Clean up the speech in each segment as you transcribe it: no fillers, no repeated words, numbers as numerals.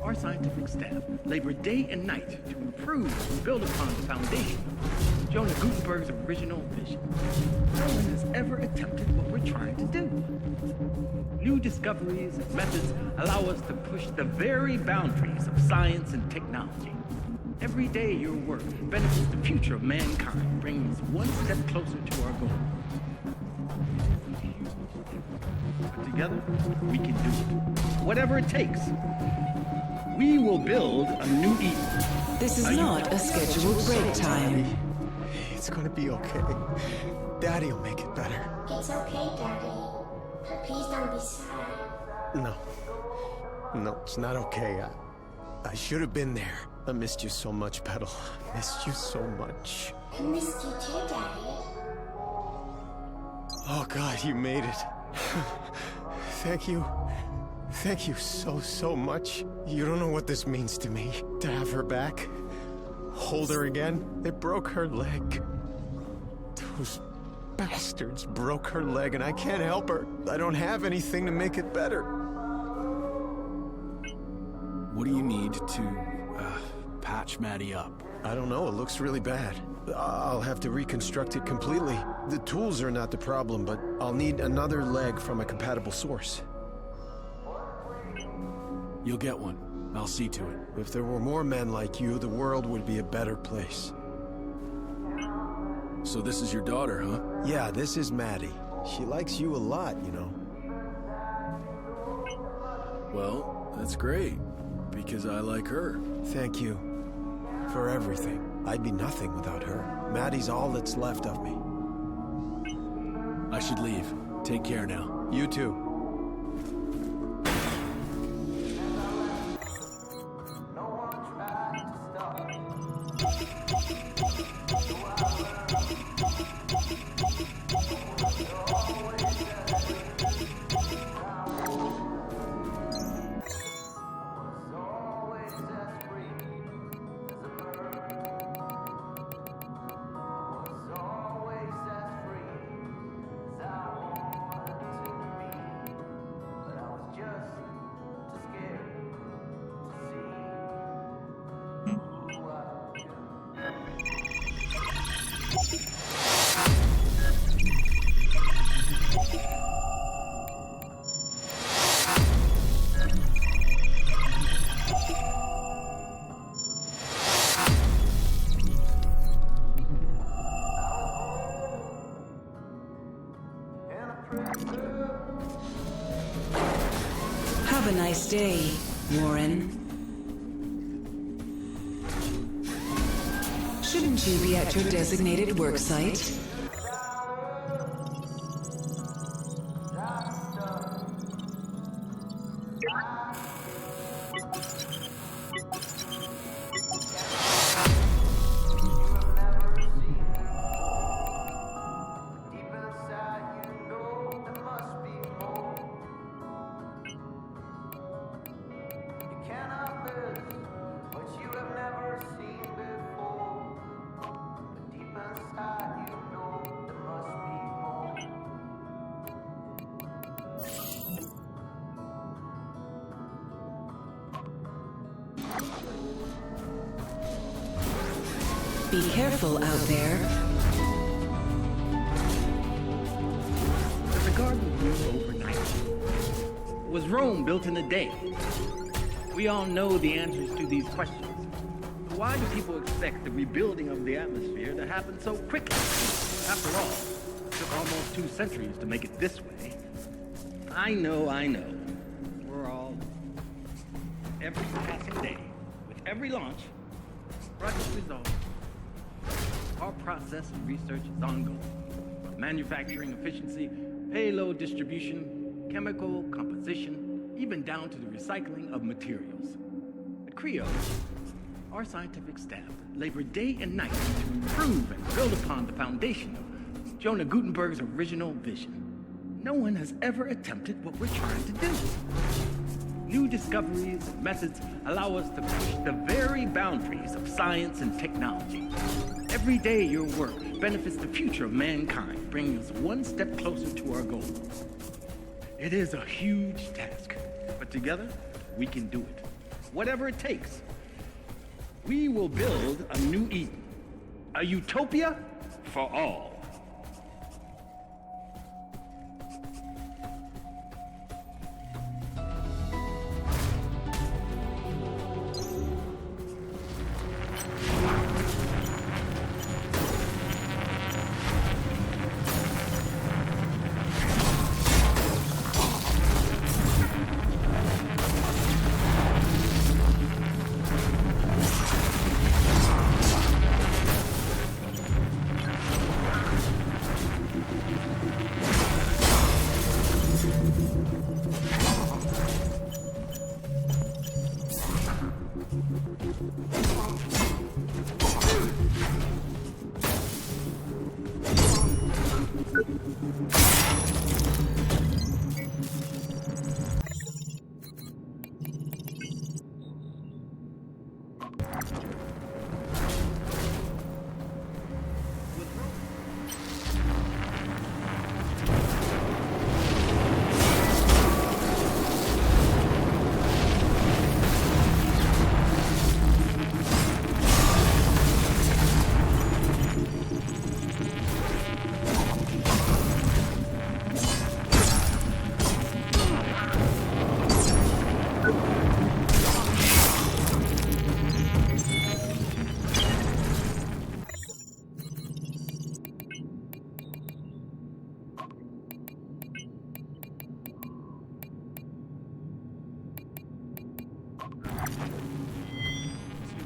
Our scientific staff labor day and night to improve and build upon the foundation of Jonah Gutenberg's original vision. No one has ever attempted what we're trying to do. New discoveries and methods allow us to push the very boundaries of science and technology. Every day your work benefits the future of mankind, bringing us one step closer to our goal. But together, we can do it. Whatever it takes. We will build a new Eden. This is not a scheduled break time. It's gonna be okay. Daddy'll make it better. It's okay, Daddy. But please don't be sad. No, it's not okay. I should have been there. I missed you so much, Petal. I missed you so much. I missed you too, Daddy. Oh God, you made it. Thank you. Thank you so much. You don't know what this means to me. To have her back. Hold her again. They broke her leg. Those bastards broke her leg and I can't help her. I don't have anything to make it better. What do you need to, patch Maddie up? I don't know, it looks really bad. I'll have to reconstruct it completely. The tools are not the problem, but I'll need another leg from a compatible source. You'll get one. I'll see to it. If there were more men like you, the world would be a better place. So this is your daughter, huh? Yeah, this is Maddie. She likes you a lot, you know. Well, that's great, because I like her. Thank you for everything. I'd be nothing without her. Maddie's all that's left of me. I should leave. Take care now. You too. Have a nice day, Warren. Shouldn't you be at your designated work site? Be careful out there. The garden grew overnight. Was Rome built in a day? We all know the answers to these questions. Why do people expect the rebuilding of the atmosphere to happen so quickly? After all, it took almost 2 centuries to make it this way. I know. We're all, every passing day, with every launch, project resolved. Our process of research is ongoing. From manufacturing efficiency, payload distribution, chemical composition, even down to the recycling of materials. At Creo, our scientific staff labor day and night to improve and build upon the foundation of Jonah Gutenberg's original vision. No one has ever attempted what we're trying to do. New discoveries and methods allow us to push the very boundaries of science and technology. Every day your work benefits the future of mankind, bringing us one step closer to our goal. It is a huge task, but together we can do it. whatever it takes. We will build a new Eden, a utopia for all.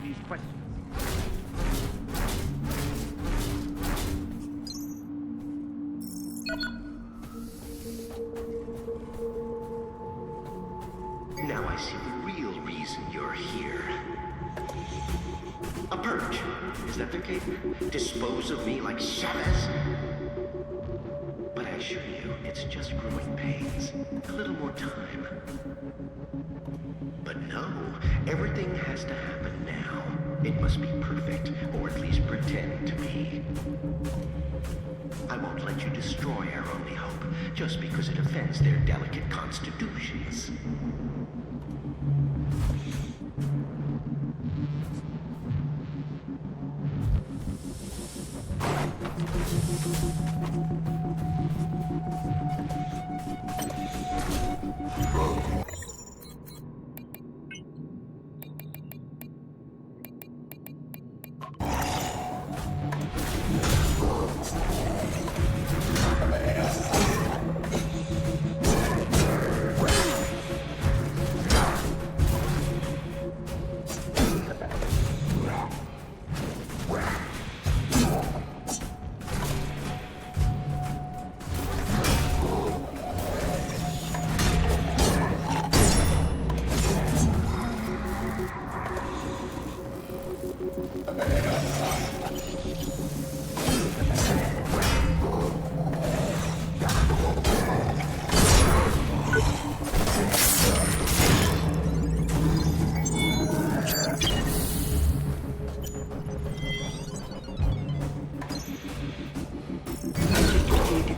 These questions. Now I see the real reason you're here. A purge. Is that the case? Dispose of me like Chavez? But I assure you, it's just growing pains. A little more time. But no, everything has to happen now. It must be perfect, or at least pretend to be. I won't let you destroy our only hope, just because it offends their delicate constitutions.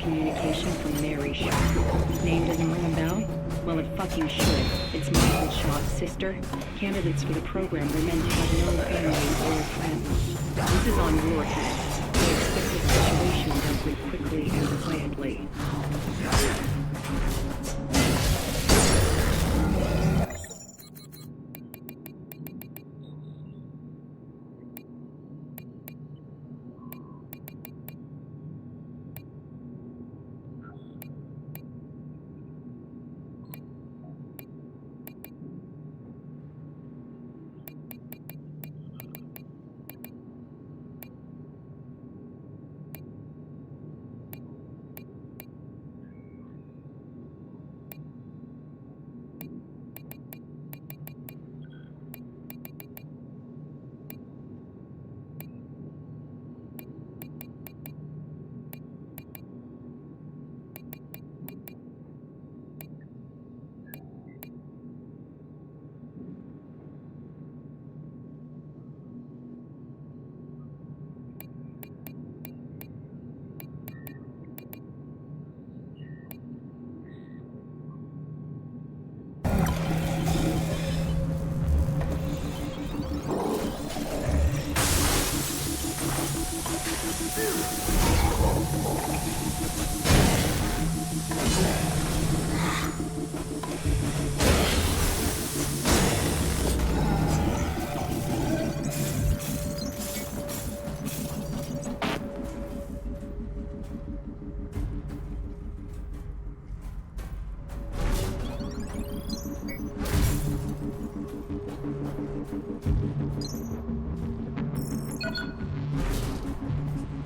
Communication from Mary Shaw. Name doesn't ring a bell? Well, it fucking should. It's Michael Shaw's sister. Candidates for the program were meant to have no family or friends. This is on your head. We expect the situation dealt with quickly and quietly.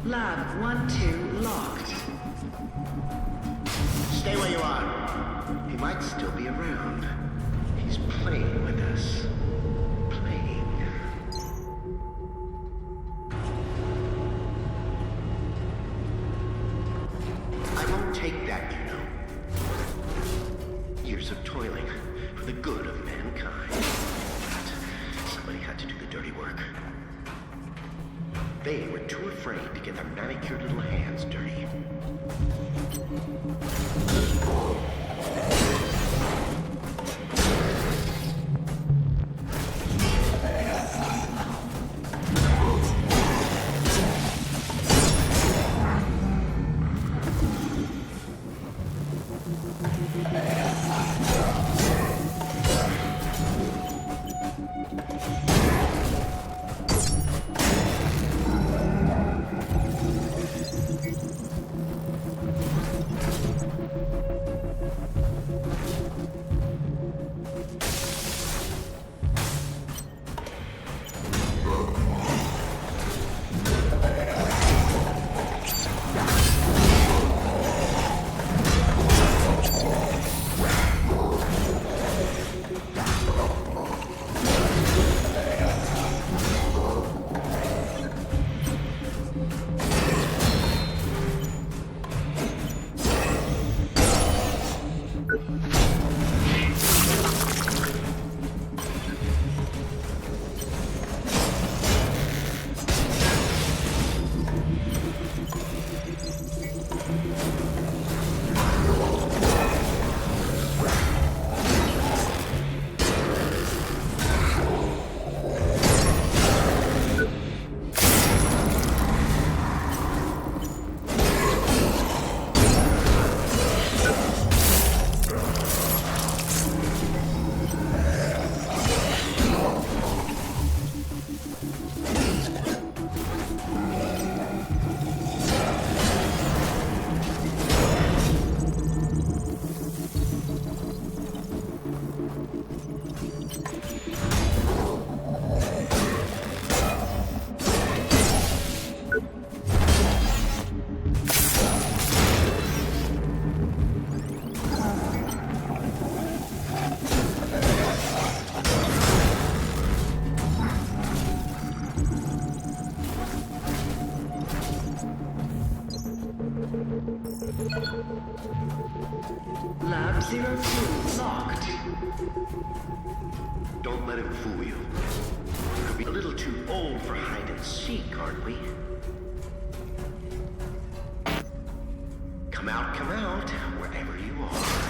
Lab 1-2 locked. Stay where you are. He might still be around. He's playing with us. Playing. I won't take that, you know. Years of toiling for the good of mankind. But somebody had to do the dirty work. They were too afraid to get their manicured little hands dirty. Lab 02 locked. Don't let him fool you. Could be a little too old for hide and seek, aren't we? Come out, wherever you are.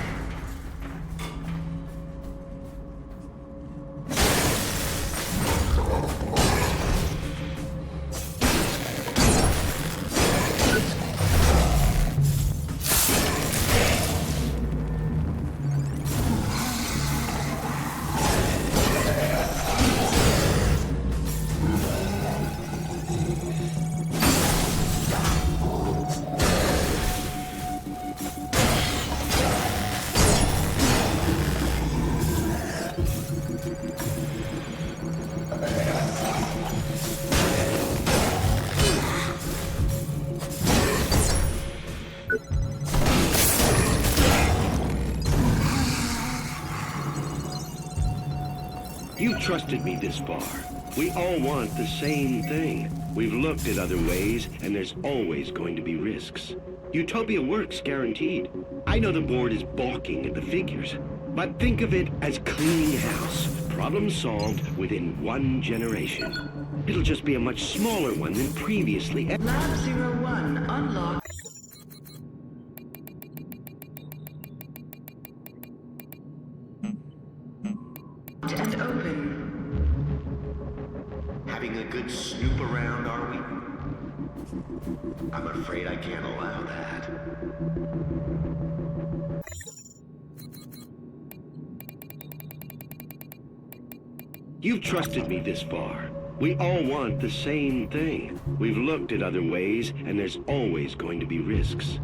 You've trusted me this far. We all want the same thing. We've looked at other ways, and there's always going to be risks. Utopia works, guaranteed. I know the board is balking at the figures, but think of it as cleaning house. Problem solved within 1 generation. It'll just be a much smaller one than previously. Lab 01 unlocked. And open. Having a good snoop around, are we? I'm afraid I can't allow that. You've trusted me this far. We all want the same thing. We've looked at other ways, and there's always going to be risks.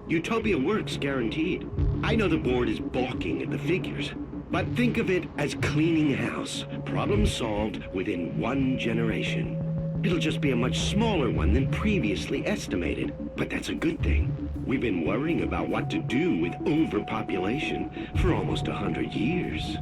Utopia works, guaranteed. I know the board is balking at the figures, but think of it as cleaning house. Problem solved within 1 generation. It'll just be a much smaller one than previously estimated. But that's a good thing. We've been worrying about what to do with overpopulation for almost 100 years.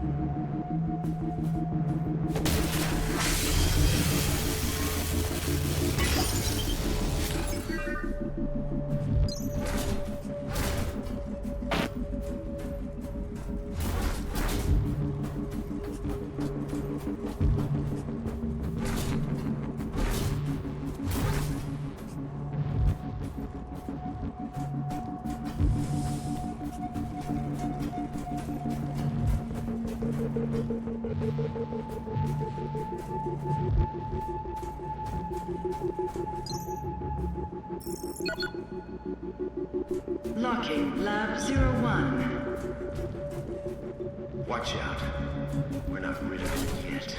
Locking Lab 01. Watch out. We're not rid of it yet.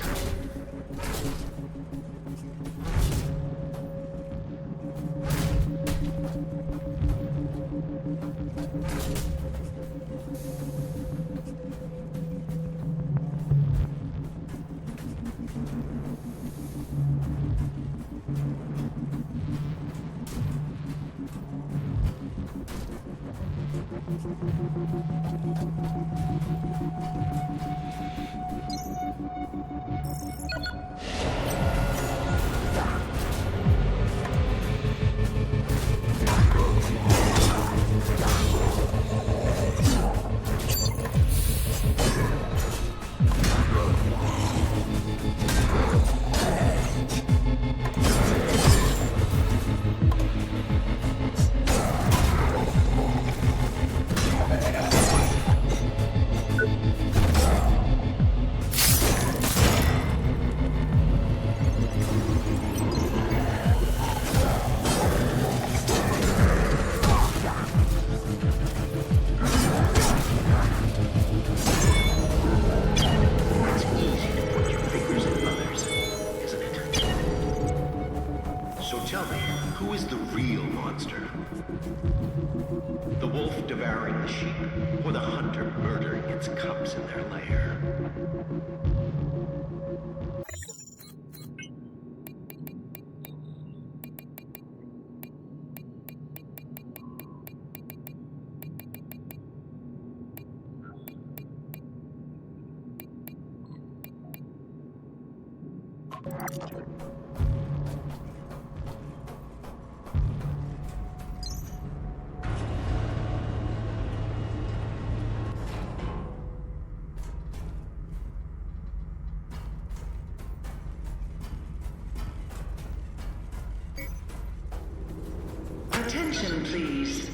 Attention, please.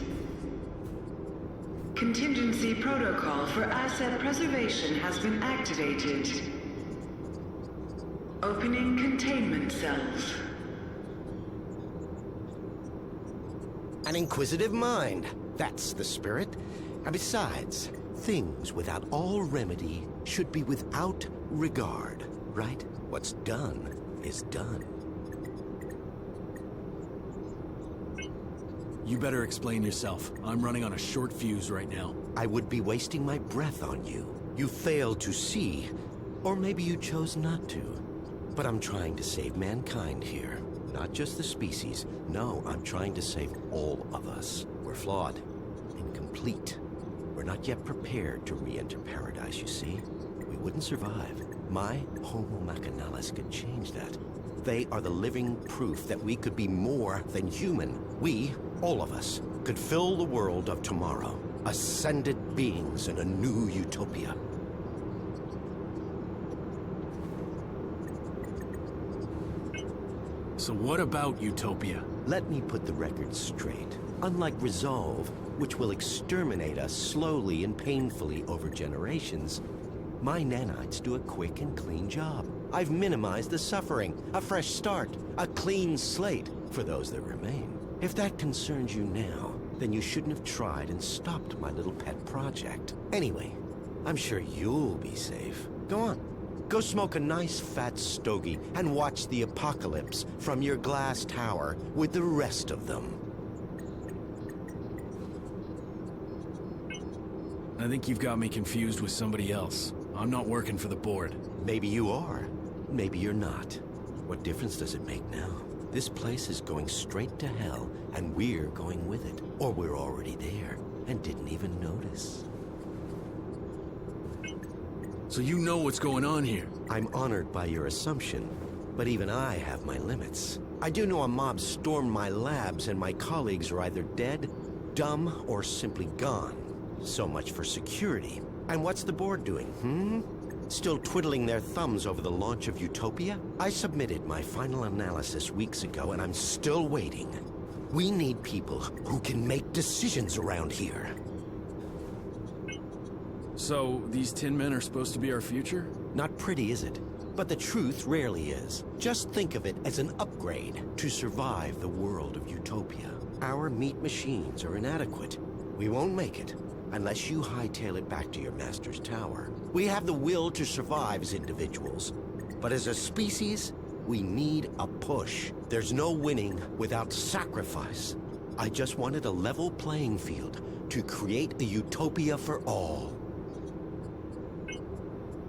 Contingency protocol for asset preservation has been activated. Opening containment cells. An inquisitive mind. That's the spirit. And besides, things without all remedy should be without regard, right? What's done is done. You better explain yourself. I'm running on a short fuse right now. I would be wasting my breath on you. You failed to see, or maybe you chose not to. But I'm trying to save mankind here. Not just the species. No, I'm trying to save all of us. We're flawed, incomplete. We're not yet prepared to re-enter paradise, you see? We wouldn't survive. My Homo Machinalis could change that. They are the living proof that we could be more than human. We, all of us, could fill the world of tomorrow. Ascended beings in a new utopia. So what about Utopia? Let me put the record straight. Unlike Resolve, which will exterminate us slowly and painfully over generations, my nanites do a quick and clean job. I've minimized the suffering, a fresh start, a clean slate for those that remain. If that concerns you now, then you shouldn't have tried and stopped my little pet project. Anyway, I'm sure you'll be safe. Go on. Go smoke a nice fat stogie and watch the apocalypse from your glass tower with the rest of them. I think you've got me confused with somebody else. I'm not working for the board. Maybe you are. Maybe you're not. What difference does it make now? This place is going straight to hell, and we're going with it. Or we're already there, and didn't even notice. So you know what's going on here? I'm honored by your assumption, but even I have my limits. I do know a mob stormed my labs, and my colleagues are either dead, dumb, or simply gone. So much for security. And what's the board doing, Still twiddling their thumbs over the launch of Utopia? I submitted my final analysis weeks ago, and I'm still waiting. We need people who can make decisions around here. So, these Tin Men are supposed to be our future? Not pretty, is it? But the truth rarely is. Just think of it as an upgrade to survive the world of Utopia. Our meat machines are inadequate. We won't make it unless you hightail it back to your master's tower. We have the will to survive as individuals, but as a species, we need a push. There's no winning without sacrifice. I just wanted a level playing field to create a utopia for all.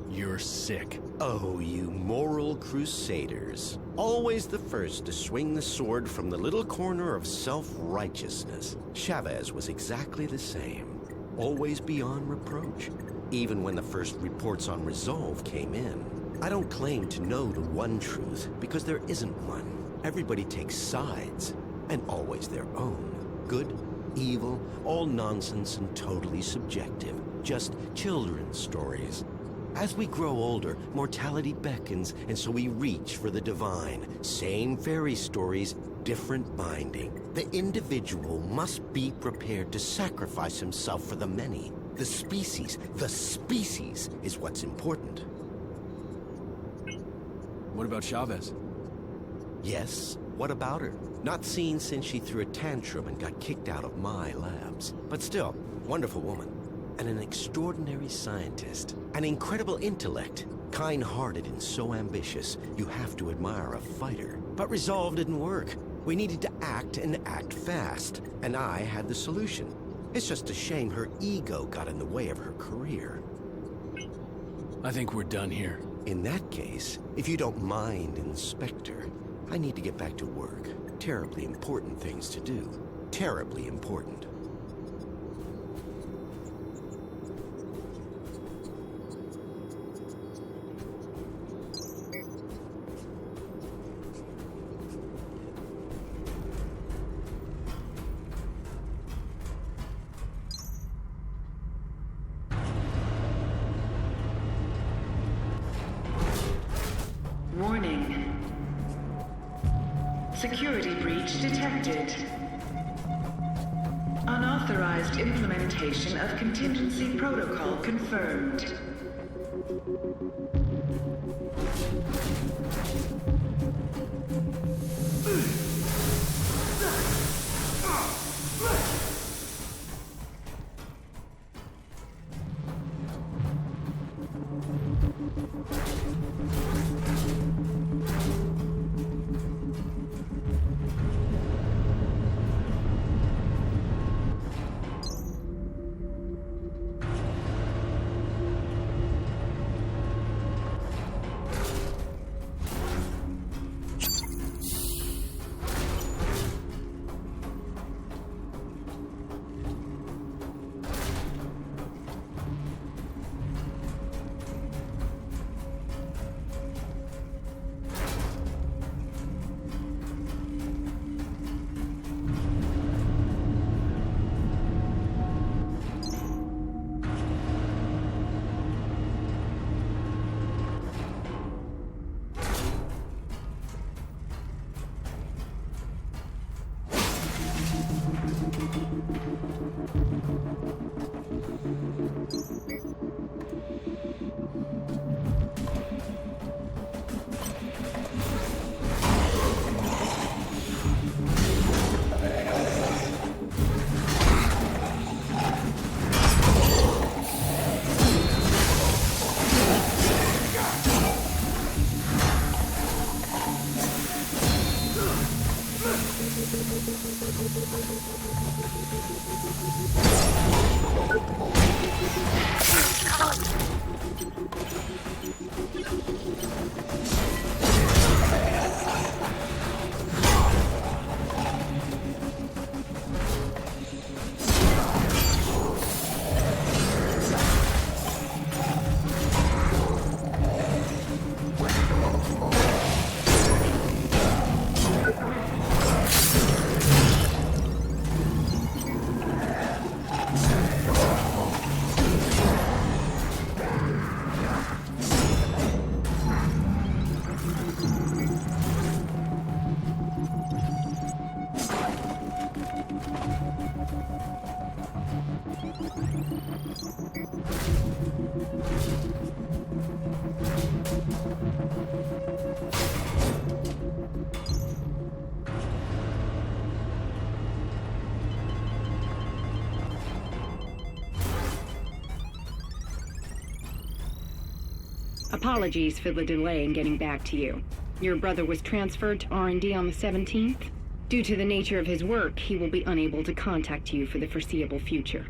You're sick. Oh, you moral crusaders. Always the first to swing the sword from the little corner of self-righteousness. Chavez was exactly the same. Always beyond reproach, even when the first reports on Resolve came in. I don't claim to know the one truth, because there isn't one. Everybody takes sides, and always their own. Good, evil, all nonsense and totally subjective. Just children's stories. As we grow older, mortality beckons, and so we reach for the divine. Same fairy stories, different binding. The individual must be prepared to sacrifice himself for the many. The species is what's important. What about Chavez? Yes, what about her? Not seen since she threw a tantrum and got kicked out of my labs. But still, wonderful woman. And an extraordinary scientist. An incredible intellect. Kind-hearted and so ambitious, you have to admire a fighter. But Resolve didn't work. We needed to act and act fast. And I had the solution. It's just a shame her ego got in the way of her career. I think we're done here. In that case, if you don't mind, Inspector, I need to get back to work. Terribly important things to do. Terribly important. Warning. Security breach detected. Unauthorized implementation of contingency protocol confirmed. Apologies for the delay in getting back to you. Your brother was transferred to R&D on the 17th. Due to the nature of his work, he will be unable to contact you for the foreseeable future.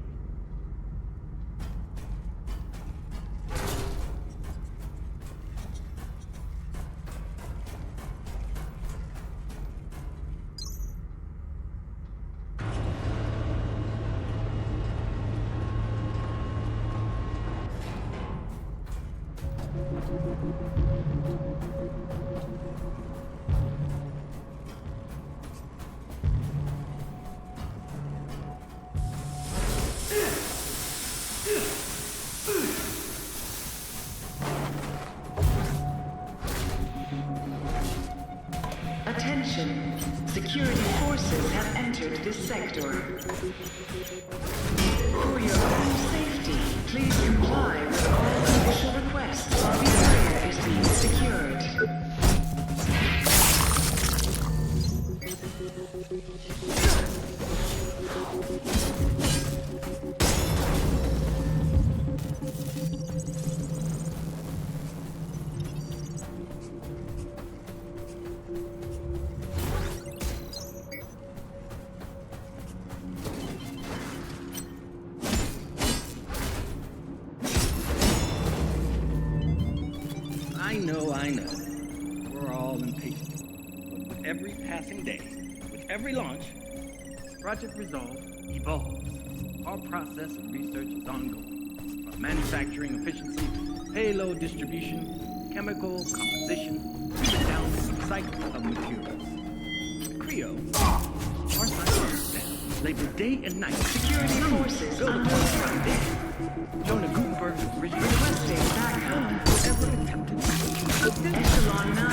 Attention! Security forces have entered this sector. For your own safety, please comply with all official requests while the area is being secured. I know. We're all impatient. But with every passing day, with every launch, Project Resolve evolves. Our process of research is ongoing. From manufacturing efficiency, payload distribution, chemical composition, even down to the cycle of materials. The Creo, our scientific staff, labor day and night. Security forces build upon our vision. Jonah Gutenberg's original requesting backup. Whoever attempted to Echelon 9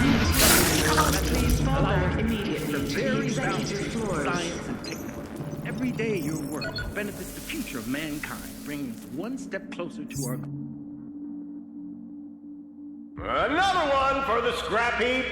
please fall back immediately to the executive floors. Science and technology. Every day your work benefits the future of mankind, bringing us one step closer to our goal. Another one for the scrap heap.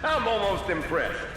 I'm almost impressed.